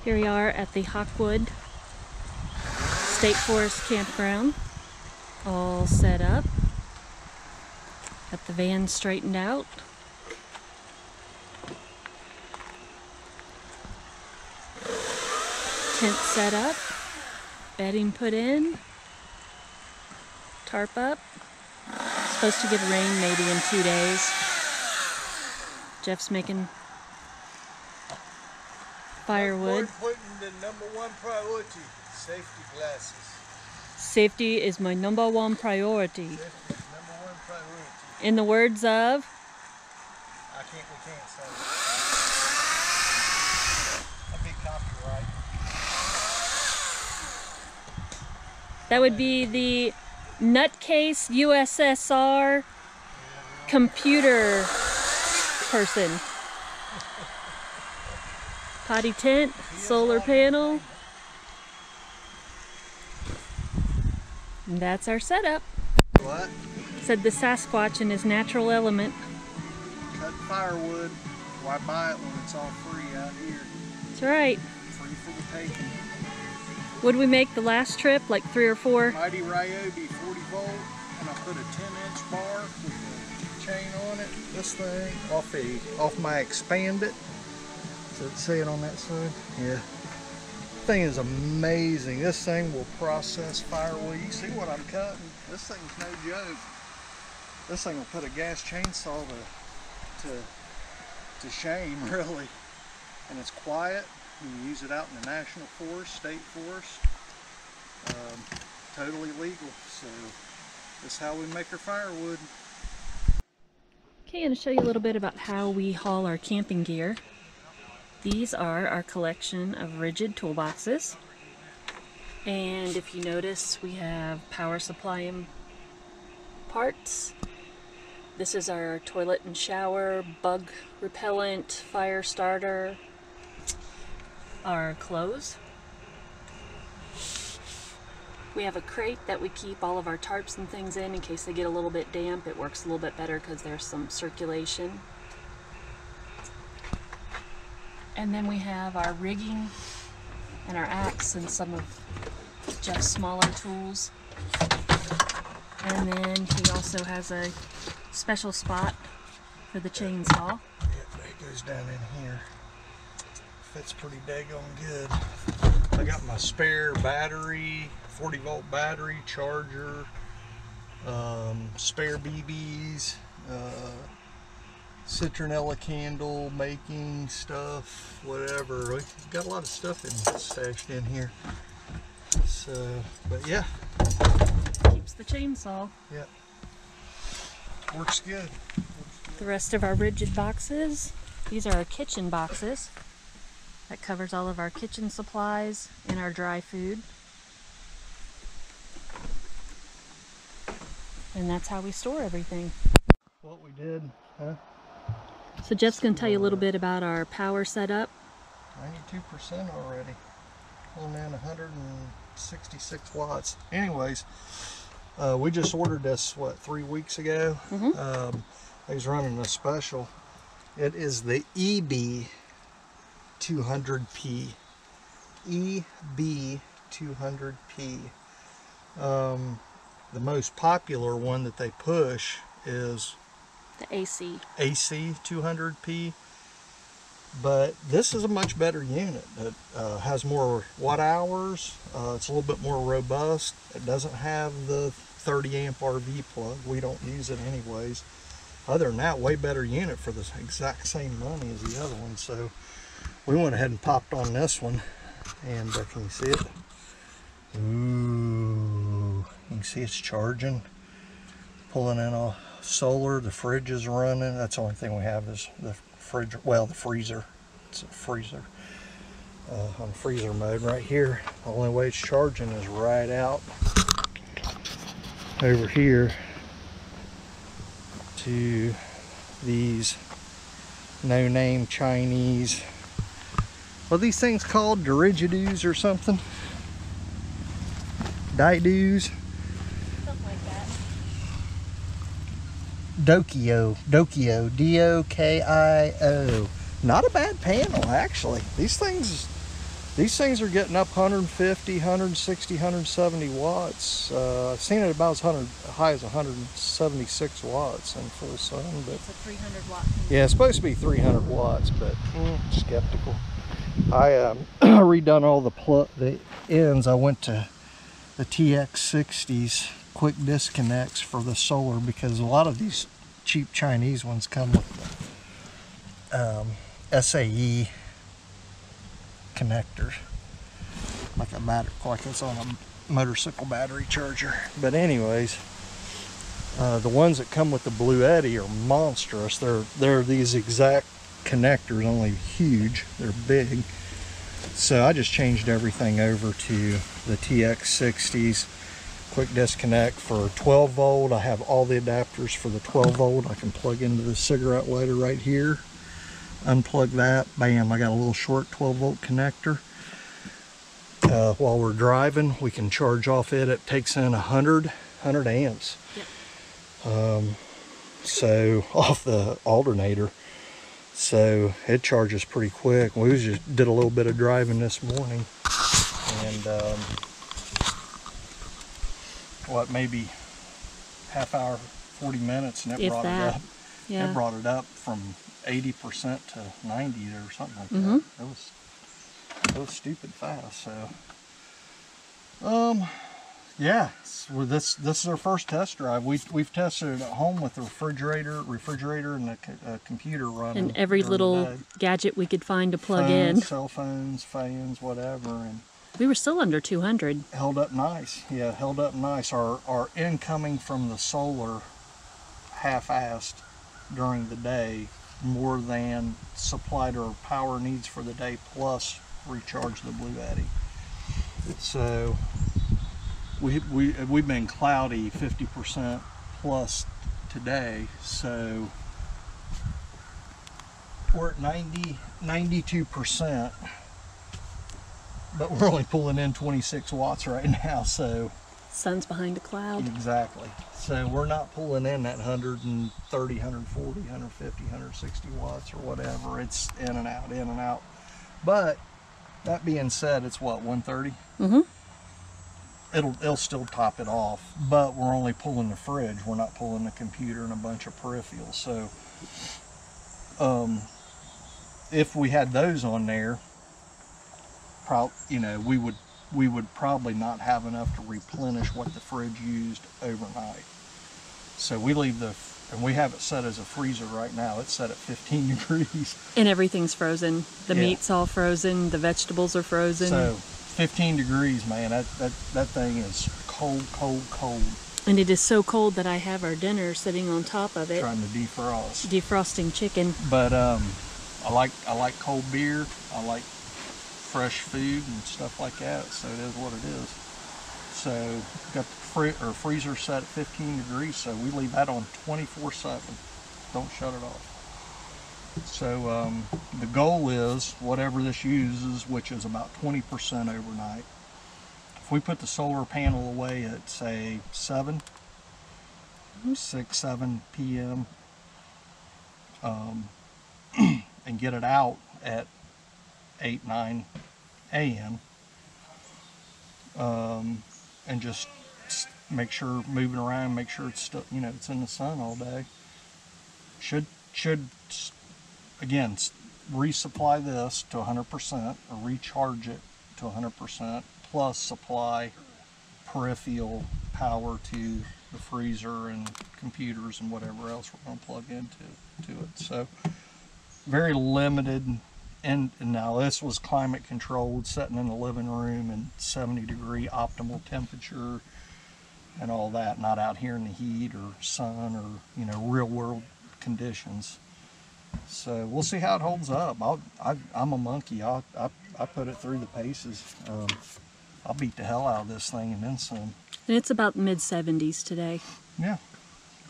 Here we are at the Hawkwood State Forest Campground, all set up. Got the van straightened out. Tent set up, bedding put in, tarp up. Supposed to get rain maybe in 2 days. Jeff's making firewood. Putting the #1 priority, safety glasses. Safety is my #1 priority. Safety is #1 priority. In the words of? We can't say it. That'd be copyright. That would be the Nutcase USSR computer person. Potty tent, solar panel. And that's our setup. What? Said the Sasquatch in his natural element. Cut firewood. Why buy it when it's all free out here? That's right. Free for the taking. What did we make the last trip? Like 3 or 4? Mighty Ryobi 40 volt, and I put a 10-inch bar with a chain on it. This thing off my Expandit. So see it on that side? Yeah. Thing is amazing. This thing will process firewood. You see what I'm cutting? This thing's no joke. This thing will put a gas chainsaw to shame, really. And it's quiet. You can use it out in the national forest, state forest. Totally legal. So this is how we make our firewood. Okay, I'm going to show you a little bit about how we haul our camping gear. These are our collection of rigid toolboxes. And if you notice, we have power supply and parts. This is our toilet and shower, bug repellent, fire starter, our clothes. We have a crate that we keep all of our tarps and things in case they get a little bit damp. It works a little bit better because there's some circulation. And then we have our rigging and our axe and some of Jeff's smaller tools. And then he also has a special spot for the chainsaw. Yeah, it goes down in here. Fits pretty daggone good. I got my spare battery, 40 volt battery, charger, spare BBs, citronella candle making stuff, whatever. We've got a lot of stuff stashed in here. So, but yeah. Keeps the chainsaw. Yeah. Works good. The rest of our rigid boxes, these are our kitchen boxes. That covers all of our kitchen supplies and our dry food. And that's how we store everything. What we did, huh? So Jeff's going to tell you a little bit about our power setup. 92% already. Pulling in 166 watts. Anyways, we just ordered this, what, 3 weeks ago? He's running a special. It is the EB200P. EB200P. The most popular one that they push is The AC. AC200P. But this is a much better unit. It has more watt hours. It's a little bit more robust. It doesn't have the 30 amp RV plug. We don't use it anyways. Other than that, way better unit for the exact same money as the other one. So we went ahead and popped on this one. And can you see it? Ooh, you can see it's charging. Pulling in all solar. The fridge is running. That's the only thing we have is the fridge. Well, the freezer. It's a freezer. On freezer mode right here. The only way it's charging is right out over here to these no-name Chinese. What are these things called? Dirigidoos or something? Daidoos? Something like that. Dokio, D-O-K-I-O. Not a bad panel, actually. These things These things are getting up 150, 160, 170 watts. I've seen it about as high as 176 watts in full sun. But It's a 300 watt. yeah, it's supposed to be 300 watts, but skeptical. I redone all the ends. I went to the TX60s quick disconnects for the solar, because a lot of these cheap Chinese ones come with SAE connectors, like it's on a motorcycle battery charger. But anyways, the ones that come with the Bluetti are monstrous. They're these exact connectors, only huge. They're big. So I just changed everything over to the TX60s quick disconnect for 12 volt. I have all the adapters for the 12 volt. I can plug into the cigarette lighter right here, unplug that, bam, I got a little short 12 volt connector. While we're driving, we can charge off it. It takes in 100 amps. Yep. So off the alternator, so it charges pretty quick. We just did a little bit of driving this morning, and maybe half hour, 40 minutes, and it brought it up. Yeah. It brought it up from 80% to 90 or something like that. It was stupid fast. So yeah, so this is our first test drive. We've tested it at home with the refrigerator and the computer running, and every little gadget we could find to plug in, cell phones, fans, whatever, and we were still under 200. Held up nice. Yeah, held up nice. Our incoming from the solar half-assed during the day, more than supplied our power needs for the day, plus recharge the Bluetti. So we've been cloudy 50% plus today, so we're at 92%, but we're only pulling in 26 watts right now. So sun's behind a cloud. Exactly. So we're not pulling in that 130, 140, 150, 160 watts or whatever. It's in and out, in and out. But that being said, it's what, 130? Mm-hmm. It'll still top it off, but we're only pulling the fridge. We're not pulling the computer and a bunch of peripherals. So if we had those on there, we would probably not have enough to replenish what the fridge used overnight. So we leave and we have it set as a freezer right now. It's set at 15 degrees. And everything's frozen. The meat's all frozen. The vegetables are frozen. So 15 degrees, man. That thing is cold, cold, cold. And it is so cold that I have our dinner sitting on top of it. Trying to defrost. Defrosting chicken. But I like cold beer. I like fresh food and stuff like that. So it is what it is. So got the freezer set at 15 degrees. So we leave that on 24/7. Don't shut it off. So the goal is whatever this uses, which is about 20% overnight. If we put the solar panel away at say 6, 7 p.m. And get it out at 8, 9 a.m. And just make sure moving around, make sure it's still, it's in the sun all day. Should again resupply this to 100% or recharge it to 100%, plus supply peripheral power to the freezer and computers and whatever else we're going to plug into it. So very limited. And now this was climate controlled, sitting in the living room and 70-degree optimal temperature and all that, not out here in the heat or sun or real world conditions. So we'll see how it holds up. I'm a monkey. I put it through the paces. I'll beat the hell out of this thing and then some. And it's about mid 70s today. Yeah.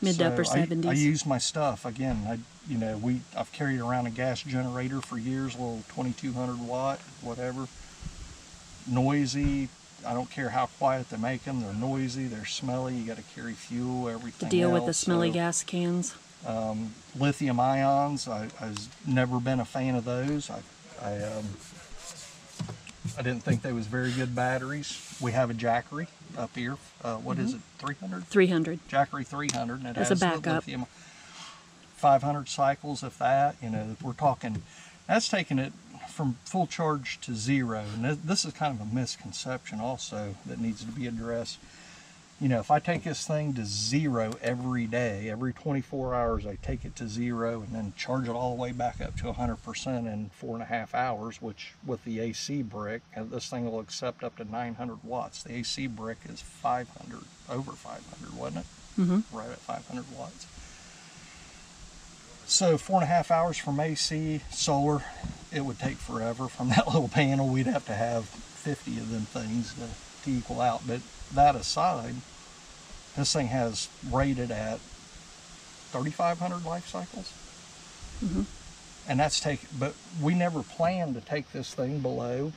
Mid to upper 70s. I use my stuff again. I've carried around a gas generator for years, a little 2200 watt, whatever. Noisy. I don't care how quiet they make them. They're noisy. They're smelly. You got to carry fuel, everything. To deal with the smelly gas cans. Lithium ions. I've never been a fan of those. I didn't think they was very good batteries. We have a Jackery up here. What is it, 300? 300. Jackery 300, and it As has a backup. lithium. 500 cycles, if that. You know, we're talking, that's taking it from full charge to zero. And this is kind of a misconception also that needs to be addressed. You know, if I take this thing to zero every day, every 24 hours, I take it to zero and then charge it all the way back up to 100% in 4.5 hours, which with the AC brick, this thing will accept up to 900 watts. The AC brick is 500, over 500, wasn't it? Mm-hmm. Right at 500 watts. So 4.5 hours from AC, solar, it would take forever. From that little panel, we'd have to have 50 of them things to equal out. But that aside, this thing has rated at 3,500 life cycles. Mm-hmm. And that's but we never planned to take this thing below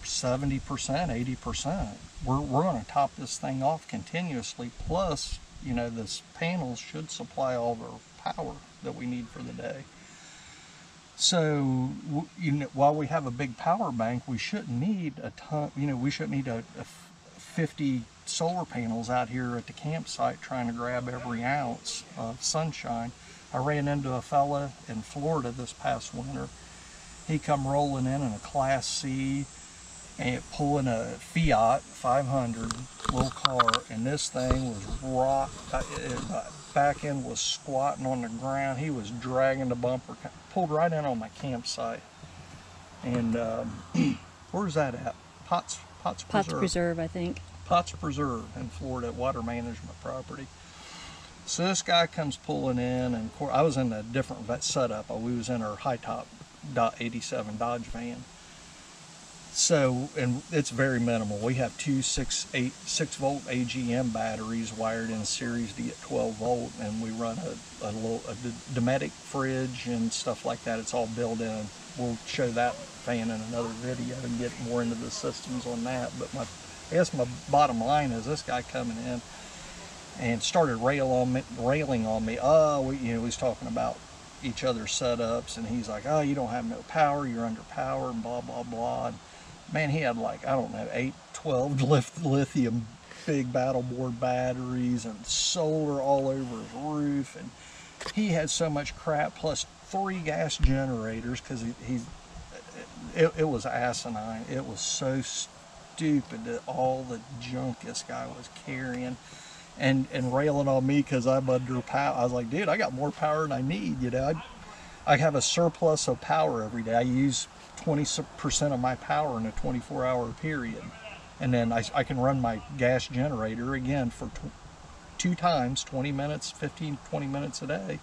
70%, 80%. We're going to top this thing off continuously. Plus, you know, this panels should supply all of our power that we need for the day. So, you know, while we have a big power bank, we shouldn't need a ton, you know, we shouldn't need a 50 solar panels out here at the campsite trying to grab every ounce of sunshine. I ran into a fella in Florida this past winter. He come rolling in a Class C and pulling a Fiat 500 little car, and this thing was rocked. Back end was squatting on the ground. He was dragging the bumper, pulled right in on my campsite. And where's that at? Potts Preserve, I think. Potts Preserve in Florida, water management property. So this guy comes pulling in, and I was in a different setup. We was in our high top .87 Dodge van. So, and it's very minimal. We have two 6 volt AGM batteries wired in series to get 12 volt, and we run a Dometic fridge and stuff like that. It's all built in. We'll show that fan in another video and get more into the systems on that. But I guess my bottom line is this guy coming in and started railing on me. We was talking about each other's setups, and he's like, oh, you don't have no power, you're under power, and blah, blah, blah. And man, he had like, I don't know, 12 lithium big battle board batteries and solar all over his roof. And he had so much crap, plus 3 gas generators, because it was asinine. It was so stupid that all the junk this guy was carrying. And railing on me because I'm under power. I was like, dude, I got more power than I need. You know, I have a surplus of power every day. I use 20% of my power in a 24-hour period, and then I can run my gas generator again for 2 times, 20 minutes, 15, 20 minutes a day,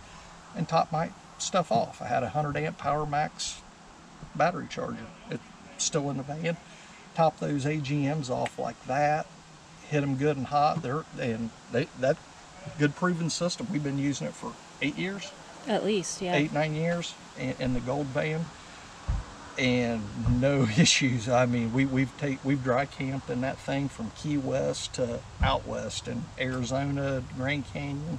and top my stuff off. I had a 100 amp Power Max battery charger. It's still in the van. Top those AGMs off like that. Hit them good and hot. That good proven system. We've been using it for 8 years. At least, yeah. 8, 9 years in the gold van, and no issues. I mean, we've dry camped in that thing from Key West to out west in Arizona, Grand Canyon,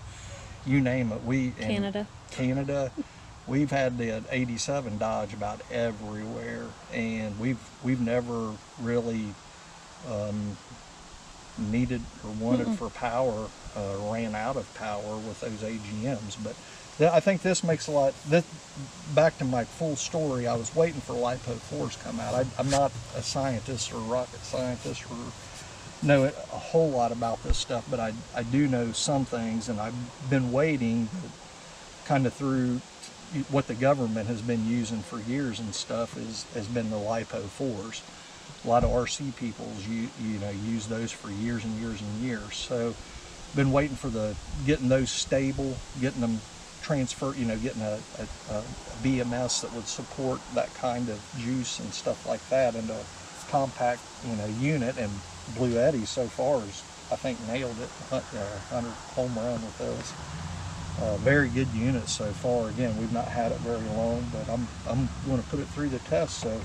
you name it. Canada. We've had the 87 Dodge about everywhere, and we've never really needed or wanted for power, ran out of power with those AGMs. But I think this makes a lot. Back to my full story, I was waiting for LiPo4s to come out. I'm not a scientist or rocket scientist or know a whole lot about this stuff, but I do know some things, and I've been waiting kind of through what the government has been using for years and stuff has been the LiPo4s. A lot of RC people use those for years and years and years. So been waiting for getting those stable, getting them transfer, getting a BMS that would support that kind of juice and stuff like that into a compact, unit. And Blue Eddy so far has, I think, nailed it, 100 home run with those. Very good unit so far. Again, we've not had it very long, but I'm going to put it through the test so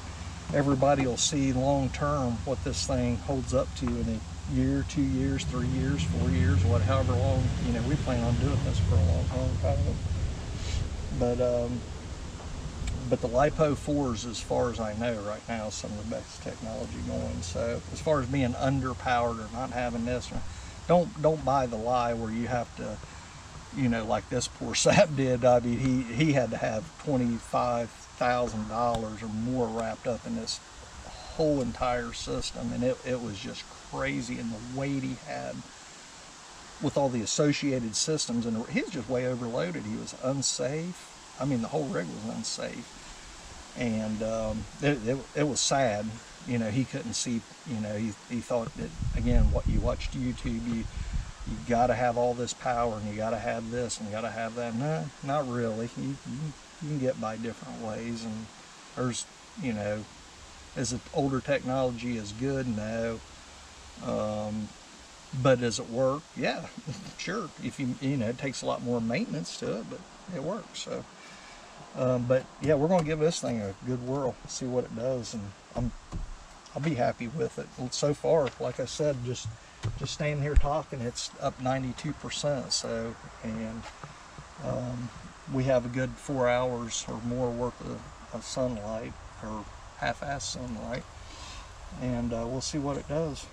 everybody will see long term what this thing holds up to in a year, 2 years, 3 years, 4 years, however long. We plan on doing this for a long, long time. But but the LiPo 4s, as far as I know right now, is some of the best technology going. So as far as being underpowered or not having this, don't buy the lie where you have to, you know, like this poor sap did. I mean, he had to have $25,000 or more wrapped up in this whole entire system, and it was just crazy. And the weight he had with all the associated systems, and he was just way overloaded. He was unsafe. I mean, the whole rig was unsafe, and it was sad. You know, he couldn't see. You know, he thought that, again, what you watched YouTube, you got to have all this power, and you got to have this, and you got to have that. No, not really. You can get by different ways, and there's, you know, is the older technology is good? No. But does it work? Yeah, sure. If you know, it takes a lot more maintenance to it, but it works. So, but yeah, we're gonna give this thing a good whirl, see what it does, and I'll be happy with it. So far, like I said, just standing here talking, it's up 92%. So, and we have a good 4 hours or more worth of sunlight, or half-assed sunlight, and we'll see what it does.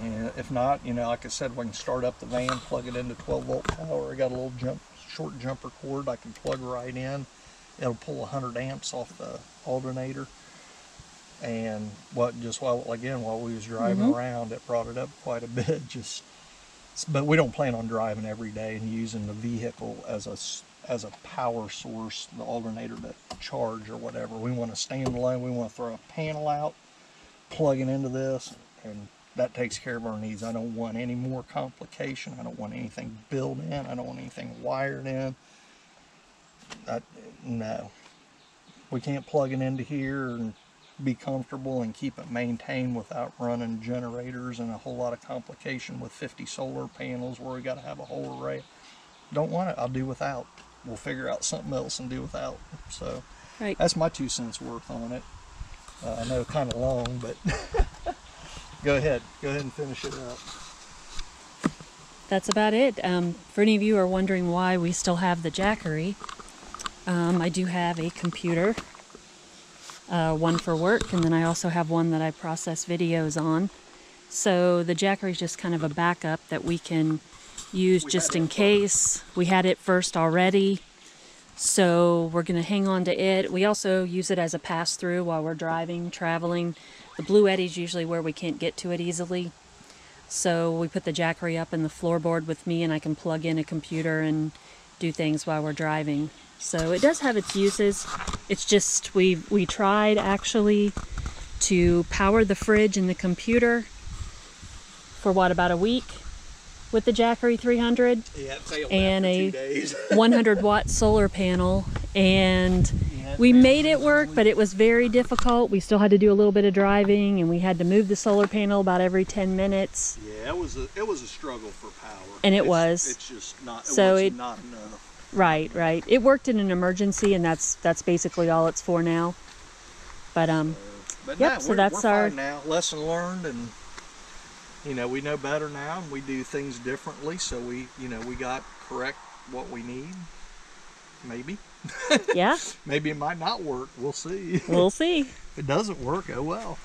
And if not, you know, like I said, we can start up the van, plug it into 12-volt power. I got a little short jumper cord I can plug right in. It'll pull 100 amps off the alternator. And while we was driving around, it brought it up quite a bit. But we don't plan on driving every day and using the vehicle as a power source, the alternator to charge or whatever. We want to stand alone. We want to throw a panel out, plug it into this, and that takes care of our needs. I don't want any more complication. I don't want anything built in. I don't want anything wired in. No. We can't plug it into here and be comfortable and keep it maintained without running generators and a whole lot of complication with 50 solar panels where we got to have a whole array. Don't want it. I'll do without. We'll figure out something else and do without. So Right. That's my 2 cents worth on it. I know, kind of long, but go ahead and finish it up. That's about it. For any of you who are wondering why we still have the Jackery, I do have a computer, one for work, and then I also have one that I process videos on. So the Jackery is just kind of a backup that we can use just in case. We had it first already, so we're going to hang on to it. We also use it as a pass-through while we're driving, traveling. The Bluetti's usually where we can't get to it easily. So we put the Jackery up in the floorboard with me, and I can plug in a computer and do things while we're driving. So it does have its uses. It's just we tried actually to power the fridge and the computer for about a week with the Jackery 300. Yeah, it failed and after 2 a days. 100-watt solar panel, and we made it work, but it was very difficult. We still had to do a little bit of driving, and we had to move the solar panel about every 10 minutes. Yeah, it was a struggle for power. And it's just not. Not enough. Right. It worked in an emergency, and that's basically all it's for now. But But yep. no, So we're that's our fine now. Lesson learned, and you know, we know better now, and we do things differently. So we got correct what we need. Maybe. yeah. Maybe it might not work. We'll see. We'll see. If it doesn't work, oh well.